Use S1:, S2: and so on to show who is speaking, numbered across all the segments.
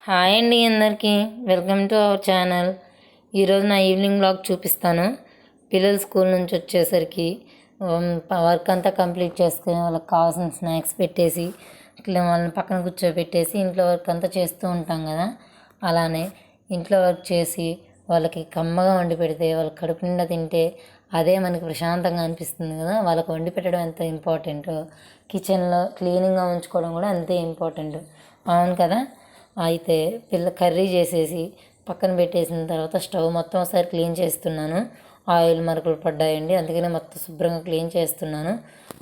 S1: Hi అండి అందరికీ, welcome to our channel. ఈరోజు నా ఈవినింగ్ బ్లాగ్ చూపిస్తాను. పిల్లలు స్కూల్ నుంచి వచ్చేసరికి వర్క్ అంతా కంప్లీట్ చేసుకుని వాళ్ళకి కావాల్సిన స్నాక్స్ పెట్టేసి ఇట్లా వాళ్ళని పక్కన కూర్చోబెట్టేసి ఇంట్లో వర్క్ అంతా చేస్తూ ఉంటాం కదా. అలానే ఇంట్లో వర్క్ చేసి వాళ్ళకి కమ్మగా వండి పెడితే వాళ్ళకి కడుపు నిండా తింటే అదే మనకి ప్రశాంతంగా అనిపిస్తుంది కదా. వాళ్ళకి వండి పెట్టడం ఎంత ఇంపార్టెంటో కిచెన్లో క్లీనింగ్గా ఉంచుకోవడం కూడా అంతే ఇంపార్టెంట్, అవును కదా. అయితే కర్రీ చేసేసి పక్కన పెట్టేసిన తర్వాత స్టవ్ మొత్తం ఒకసారి క్లీన్ చేస్తున్నాను. ఆయిల్ మరకలు పడ్డాయండి, అందుకనే మొత్తం శుభ్రంగా క్లీన్ చేస్తున్నాను.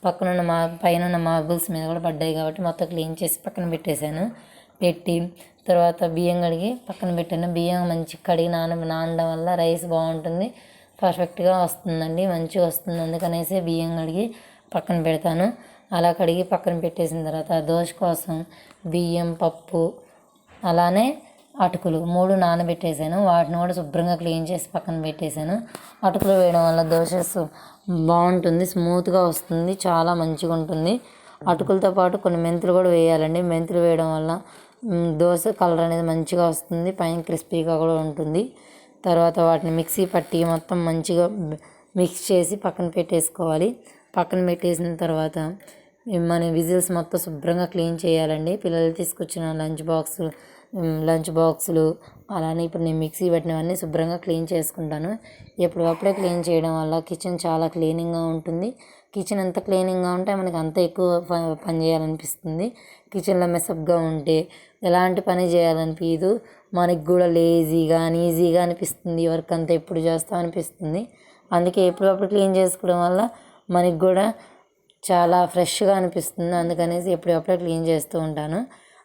S1: పక్కనున్న పైన ఉన్న మార్బుల్స్ మీద కూడా పడ్డాయి కాబట్టి మొత్తం క్లీన్ చేసి పక్కన పెట్టేశాను. పెట్టి తర్వాత బియ్యం కడిగి పక్కన పెట్టాను. బియ్యం మంచి కడిగి నానడం వల్ల రైస్ బాగుంటుంది, పర్ఫెక్ట్గా వస్తుందండి, మంచిగా వస్తుంది. అందుకనేసి బియ్యం కడిగి పక్కన పెడతాను. అలా కడిగి పక్కన పెట్టేసిన తర్వాత దోశ కోసం బియ్యం, పప్పు, అలానే అటుకులు 3 నానబెట్టేసాను. వాటిని కూడా శుభ్రంగా క్లీన్ చేసి పక్కన పెట్టేశాను. అటుకులు వేయడం వల్ల దోశ బాగుంటుంది, స్మూత్గా వస్తుంది, చాలా మంచిగా ఉంటుంది. అటుకులతో పాటు కొన్ని మెంతులు కూడా వేయాలండి. మెంతులు వేయడం వల్ల దోశ కలర్ అనేది మంచిగా వస్తుంది, పైన క్రిస్పీగా కూడా ఉంటుంది. తర్వాత వాటిని మిక్సీ పట్టి మొత్తం మంచిగా మిక్స్ చేసి పక్కన పెట్టేసుకోవాలి. పక్కన పెట్టేసిన తర్వాత మన విజిల్స్ మొత్తం శుభ్రంగా క్లీన్ చేయాలండి. పిల్లలు తీసుకొచ్చిన లంచ్ బాక్సులు అలానే ఇప్పుడు నేను మిక్సీ పెట్టినవన్నీ శుభ్రంగా క్లీన్ చేసుకుంటాను. ఎప్పటికప్పుడే క్లీన్ చేయడం వల్ల కిచెన్ చాలా క్లీనింగ్గా ఉంటుంది. కిచెన్ ఎంత క్లీనింగ్గా ఉంటే మనకి అంత ఎక్కువ పని చేయాలనిపిస్తుంది. కిచెన్లో మెసప్గా ఉంటే ఎలాంటి పని చేయాలనిపించదు, మనకి కూడా లేజీగా అన్ఈజీగా అనిపిస్తుంది. వర్క్ అంతా ఎప్పుడు చేస్తాం అనిపిస్తుంది. అందుకే ఎప్పటికప్పుడు క్లీన్ చేసుకోవడం వల్ల మనకి కూడా చాలా ఫ్రెష్గా అనిపిస్తుంది. అందుకనేసి ఎప్పుడప్పుడే క్లీన్ చేస్తూ ఉంటాను.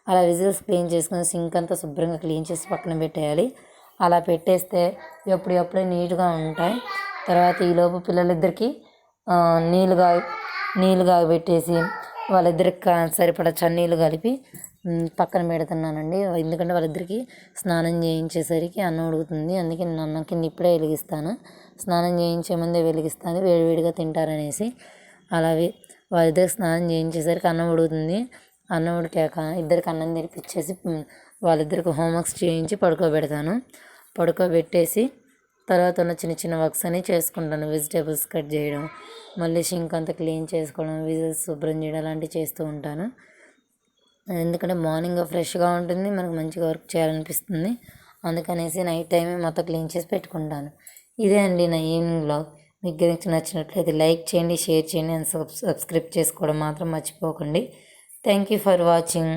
S1: అలా విజిల్స్ క్లీన్ చేసుకుని సింక్ అంతా శుభ్రంగా క్లీన్ చేసి పక్కన పెట్టేయాలి. అలా పెట్టేస్తే ఎప్పుడప్పుడే నీట్గా ఉంటాయి. తర్వాత ఈలోపు పిల్లలిద్దరికీ నీళ్ళు కాగబెట్టేసి వాళ్ళిద్దరికి సరిపడా చన్నీళ్ళు కలిపి పక్కన పెడుతున్నానండి. ఎందుకంటే వాళ్ళిద్దరికీ స్నానం చేయించేసరికి అన్నం ఉడుకుతుంది. అందుకే నేను అన్నం కింద ఇప్పుడే వెలిగిస్తాను, స్నానం చేయించే ముందే వెలిగిస్తాను, వేడివేడిగా తింటారనేసి. అలాగే వాళ్ళిద్దరికి స్నానం చేయించేసరికి అన్నం ఉడుకుతుంది. అన్నం ఉడికాక ఇద్దరికి అన్నం తినిపించేసి వాళ్ళిద్దరికి హోంవర్క్స్ చేయించి పడుకోబెట్టేసి తర్వాత ఉన్న చిన్న చిన్న వర్క్స్ అని చేసుకుంటాను. వెజిటేబుల్స్ కట్ చేయడం, మళ్ళీ సింక్ అంతా క్లీన్ చేసుకోవడం, విజిల్స్ శుభ్రం చేయడం అలాంటివి చేస్తూ ఉంటాను. ఎందుకంటే మార్నింగ్ ఫ్రెష్గా ఉంటుంది, మనకు మంచిగా వర్క్ చేయాలనిపిస్తుంది. అందుకనేసి నైట్ టైమే మొత్తం క్లీన్ చేసి పెట్టుకుంటాను. ఇదే అండి నా ఈవినింగ్ బ్లాగ్. మీకు నచ్చినట్లయితే లైక్ చేయండి, షేర్ చేయండి అండ్ సబ్స్క్రైబ్ చేసుకోవడం మాత్రం మర్చిపోకండి. Thank you for watching.